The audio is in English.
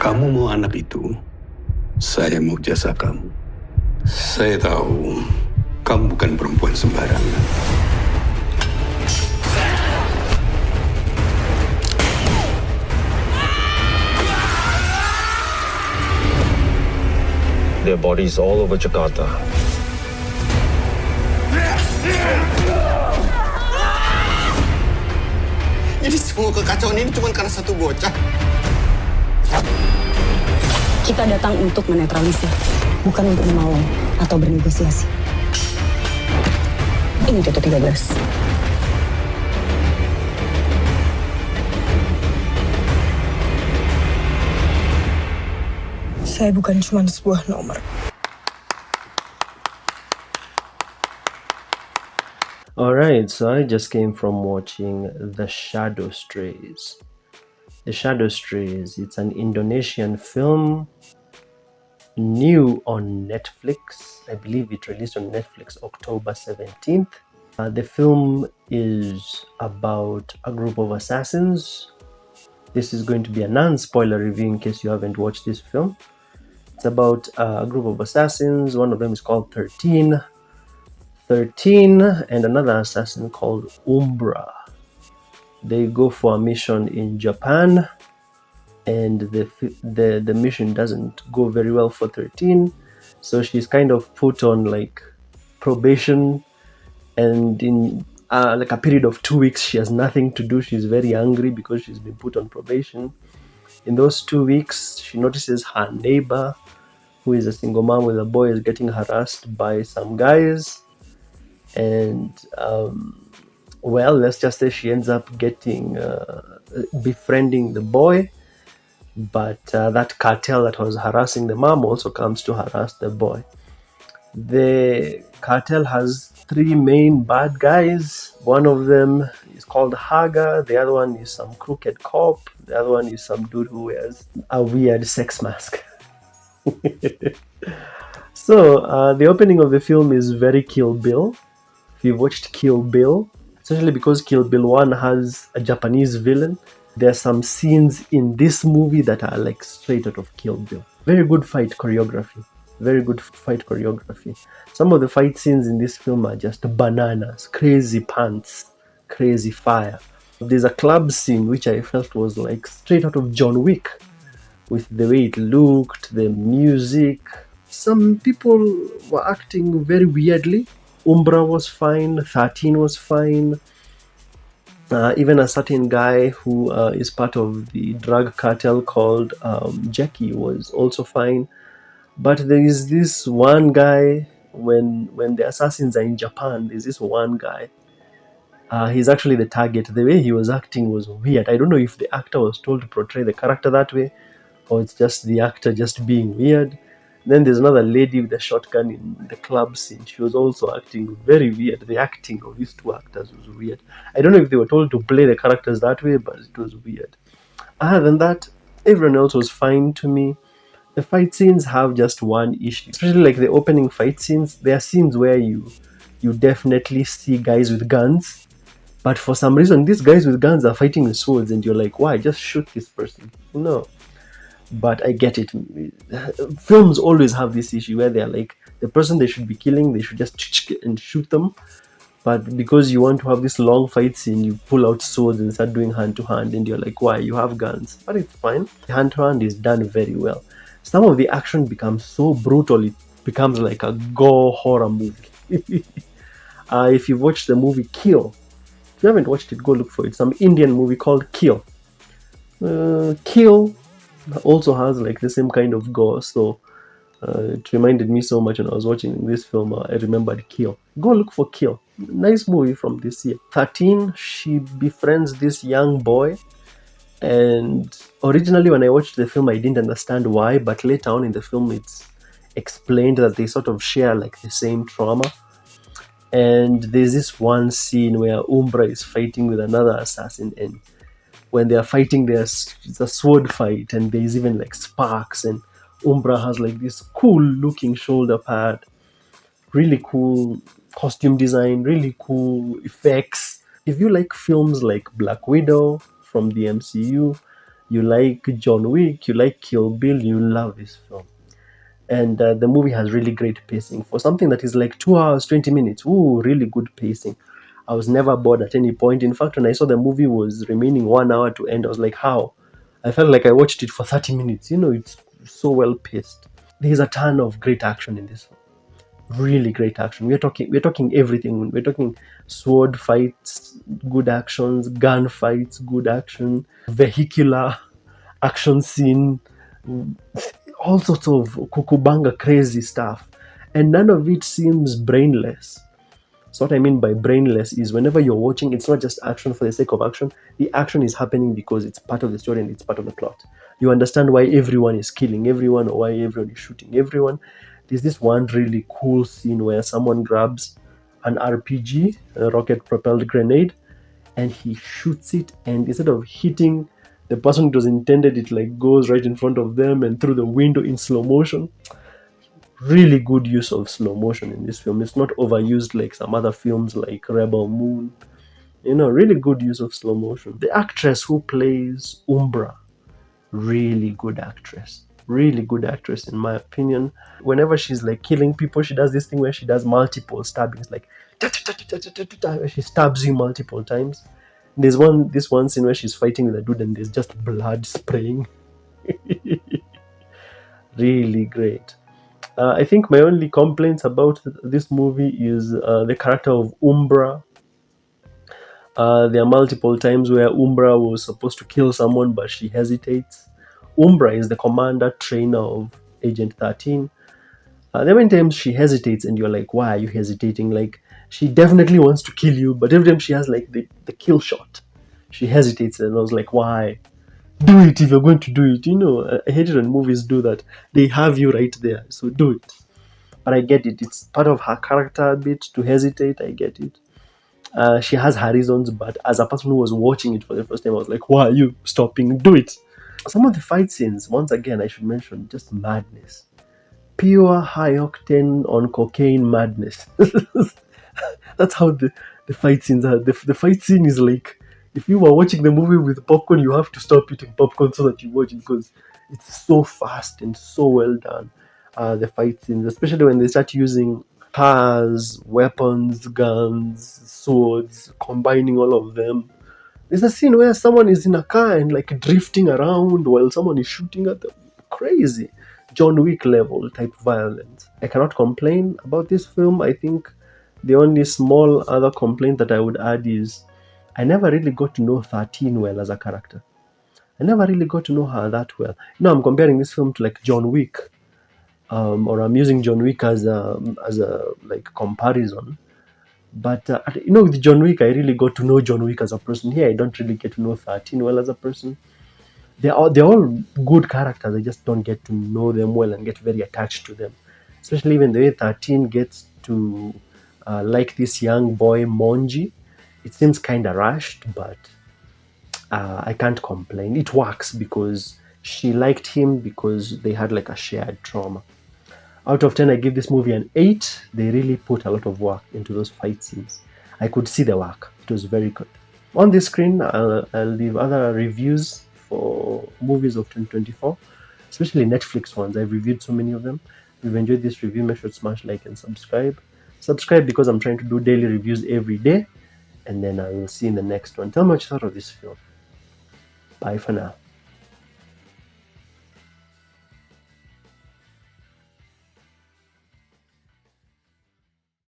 Kamu mau anak itu, saya mau jasa kamu. Saya tahu kamu bukan perempuan sembarangan. Their bodies all over Jakarta. Jadi semua kekacauan ini cuma karena satu bocah. Kita datang untuk menetralisir, bukan untuk menolong atau bernegosiasi. Ini Toto 13. Saya bukan cuma sebuah nomor. Alright, so I just came from watching The Shadow Strays. The Shadow Strays, it's an Indonesian film, new on Netflix. I believe it released on Netflix October 17th. The film is about a group of assassins. This is going to be a non-spoiler review in case you haven't watched this film. It's about a group of assassins. One of them is called 13, and another assassin called Umbra. They go for a mission in Japan, and the mission doesn't go very well for 13, so she's kind of put on like probation, and in like a period of 2 weeks she has nothing to do. She's very angry because she's been put on probation. In those 2 weeks, she notices her neighbor, who is a single mom with a boy, is getting harassed by some guys. And well, let's just say she ends up getting befriending the boy, but that cartel that was harassing the mom also comes to harass the boy. The cartel has 3 main bad guys. One of them is called Haga, the other one is some crooked cop, the other one is some dude who wears a weird sex mask. So the opening of the film is very Kill Bill. If you've watched Kill Bill, especially because Kill Bill 1 has a Japanese villain, there are some scenes in this movie that are like straight out of Kill Bill. Very good fight choreography. Some of the fight scenes in this film are just bananas, crazy pants, crazy fire. There's a club scene which I felt was like straight out of John Wick, with the way it looked, the music. Some people were acting very weirdly. Umbra was fine, 13 was fine. Even a certain guy who is part of the drug cartel called Jackie was also fine. But there is this one guy, when the assassins are in Japan, there's this one guy. He's actually the target. The way he was acting was weird. I don't know if the actor was told to portray the character that way, or it's just the actor just being weird. Then there's another lady with a shotgun in the club scene. She was also acting very weird. The acting of these 2 actors was weird. I don't know if they were told to play the characters that way, but it was weird. Other than that, everyone else was fine to me. The fight scenes have just one issue. Especially like the opening fight scenes, there are scenes where you definitely see guys with guns, but for some reason these guys with guns are fighting with swords, and you're like, why? Just shoot this person. No. But I get it. Films always have this issue where they're like, the person they should be killing, they should just and shoot them. But because you want to have this long fight scene, you pull out swords and start doing hand-to-hand, and you're like, why? You have guns. But it's fine. Hand-to-hand is done very well. Some of the action becomes so brutal, it becomes like a gore horror movie. If you've watched the movie Kill, if you haven't watched it, go look for it. Some Indian movie called Kill. Kill also has like the same kind of gore, so it reminded me so much when I was watching this film. I remembered Kill. Go look for Kill. Nice movie from this year. 13, she befriends this young boy, and originally when I watched the film I didn't understand why, but later on in the film it's explained that they sort of share like the same trauma. And there's this one scene where Umbra is fighting with another assassin, and when they are fighting, it's a sword fight, and there's even like sparks, and Umbra has like this cool looking shoulder pad, really cool costume design, really cool effects. If you like films like Black Widow from the MCU, you like John Wick, you like Kill Bill, you love this film. And the movie has really great pacing for something that is like 2 hours 20 minutes. Ooh, really good pacing. I was never bored at any point. In fact, when I saw the movie was remaining 1 hour to end, I was like, how? I felt like I watched it for 30 minutes. It's so well paced. There's a ton of great action in this film. Really great action. We're talking everything. We're talking sword fights, good actions, gun fights, good action, vehicular action scene, all sorts of kukubanga crazy stuff. And none of it seems brainless. So what I mean by brainless is whenever you're watching, it's not just action for the sake of action. The action is happening because it's part of the story and it's part of the plot. You understand why everyone is killing everyone or why everyone is shooting everyone. There's this one really cool scene where someone grabs an RPG, a rocket propelled grenade, and he shoots it, and instead of hitting the person it was intended, it like goes right in front of them and through the window in slow motion. Really good use of slow motion in this film. It's not overused like some other films like Rebel Moon. Really good use of slow motion. The actress who plays Umbra, really good actress. Really good actress in my opinion. Whenever she's like killing people, she does this thing where she does multiple stabbings, like where she stabs you multiple times. There's this one scene where she's fighting with a dude and there's just blood spraying. Really great. I think my only complaints about this movie is the character of Umbra. There are multiple times where Umbra was supposed to kill someone, but she hesitates. Umbra is the commander trainer of Agent 13. There are many times she hesitates, and you're like, why are you hesitating? Like, she definitely wants to kill you, but every time she has like the kill shot, she hesitates, and I was like, why? Do it if you're going to do it. I hate it when movies do that. They have you right there, so do it. But I get it. It's part of her character a bit to hesitate. I get it. She has her reasons, but as a person who was watching it for the first time, I was like, why are you stopping? Do it. Some of the fight scenes, once again, I should mention, just madness. Pure high octane on cocaine madness. That's how the fight scenes are. The fight scene is like, if you were watching the movie with popcorn, you have to stop eating popcorn so that you watch it because it's so fast and so well done. The fight scenes, especially when they start using cars, weapons, guns, swords, combining all of them. There's a scene where someone is in a car and like drifting around while someone is shooting at them. Crazy. John Wick level type violence. I cannot complain about this film. I think the only small other complaint that I would add is I never really got to know 13 well as a character. I never really got to know her that well. I'm comparing this film to like John Wick, or I'm using John Wick as a like comparison. But with John Wick, I really got to know John Wick as a person. Here, I don't really get to know 13 well as a person. They're all good characters. I just don't get to know them well and get very attached to them. Especially even the way 13 gets to like this young boy Monji. It seems kind of rushed, but I can't complain. It works because she liked him because they had like a shared trauma. Out of 10, I give this movie an 8. They really put a lot of work into those fight scenes. I could see the work. It was very good. On this screen, I'll leave other reviews for movies of 2024, especially Netflix ones. I've reviewed so many of them. If you've enjoyed this review, make sure to smash like and subscribe. Subscribe because I'm trying to do daily reviews every day. And then I will see you in the next one. Tell me what you thought of this film. Bye for now.